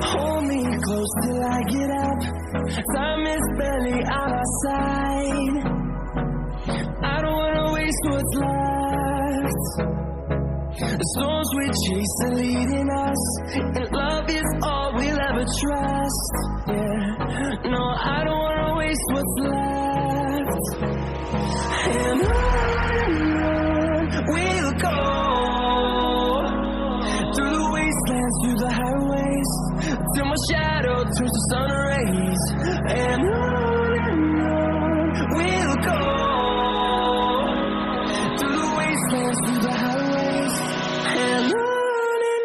Hold me close till I get up. Time is barely on our side. I don't wanna waste what's left. The storms we chase are leading us, and love is all we'll ever trust. Yeah, no, I don't wanna waste what's left. And on we'll go, through the wastelands, through the highways, till my shadow turns to sun rays. And on we'll go, through the wastelands, through the highways, and on we'll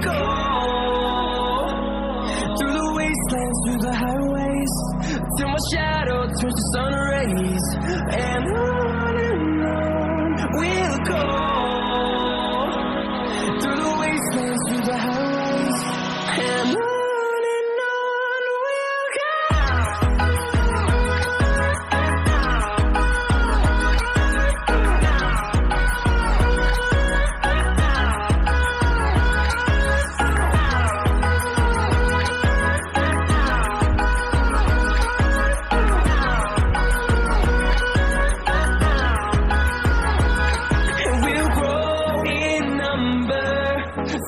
go. Through the highways, till my shadow turns to sun rays. And on we'll go, through the wastelands, through the highways, and on we'll go.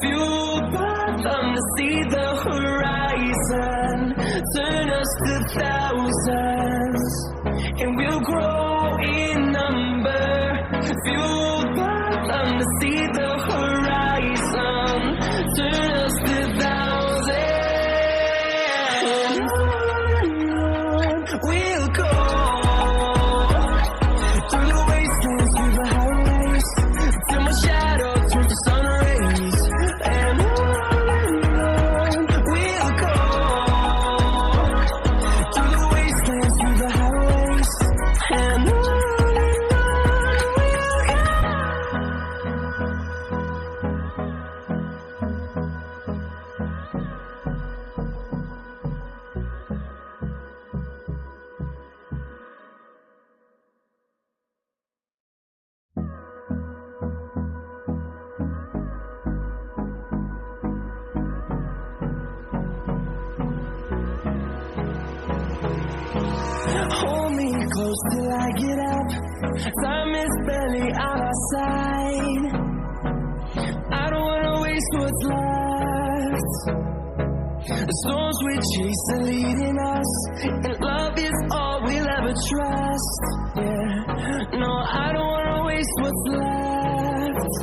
Fueled by them to see the horizon, turn us to thousands, and we'll grow in number. Fueled by them to see the horizon, turn us to thousands, and on we'll go, through the wastelands, through the highways, till my shadow turns to sun rays. Hold me close till I get up. Time is barely on our side. I don't wanna waste what's left. The storms we chase are leading us, and love is all we'll ever trust. Yeah, no, I don't wanna waste what's left.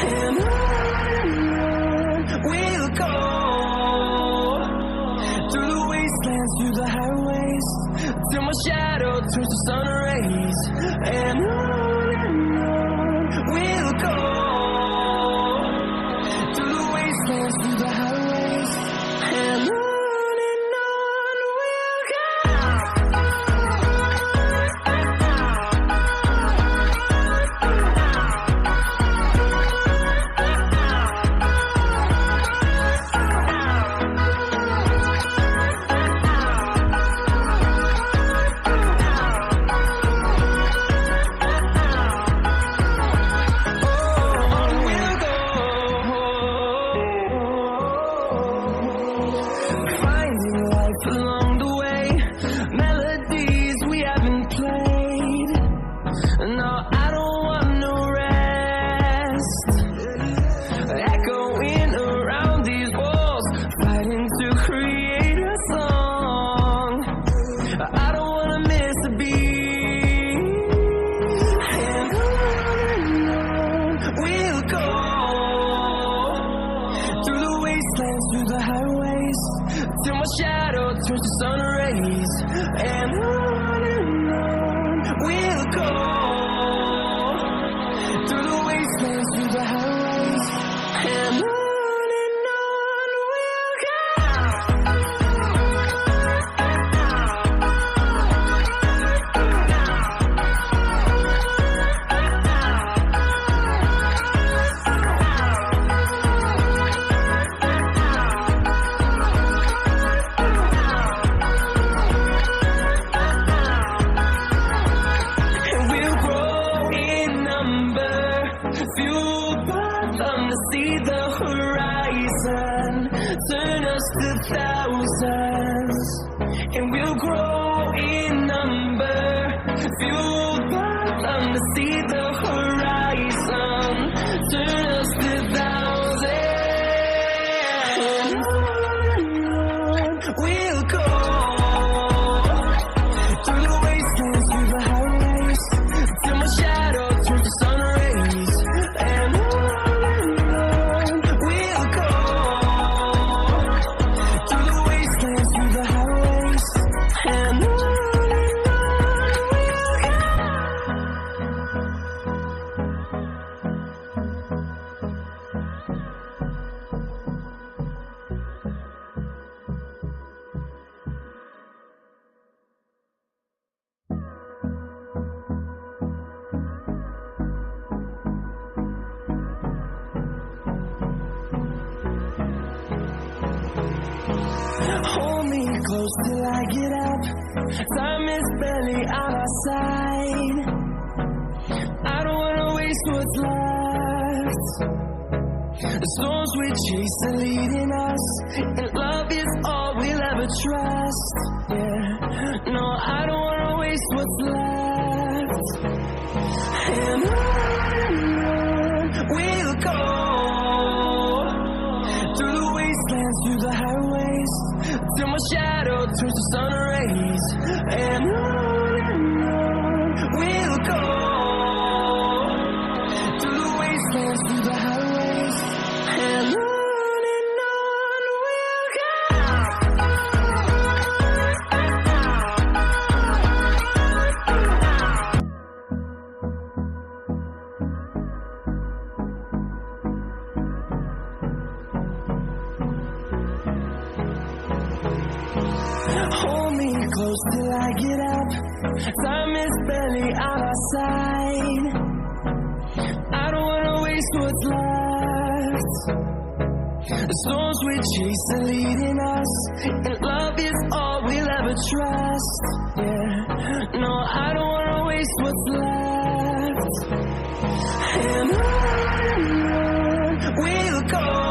And on we'll go, through the wastelands, through the highways, till my shadow turns to sun rays. And on we'll go, through the wastelands, through the highways, and on we'll go. my shadow turns to sun rays. And on we'll go, through the wastelands, through the highways. And on we'll go. See the horizon, turn us to thousands, and we'll grow in number, fueled by them to see the horizon, turn us to thousands, and on we'll go, through the wastelands, through the highways, till my shadow turns to sun rays, and hold me close till I get up. Time is barely on our side. I don't wanna waste what's left. The storms we chase are leading us, and love is all we'll ever trust. Yeah, no, I don't wanna waste what's left. And on we'll go, through the wastelands, through the highways, till my shadow turns to sun rays. And on we'll go, through the wastelands, through the highways. And on we'll go. Hold me close till I get up. Time is barely on our side. I don't wanna waste what's left. The storms we chase are leading us, and love is all we'll ever trust. Yeah, no, I don't wanna waste what's left. And on we'll go.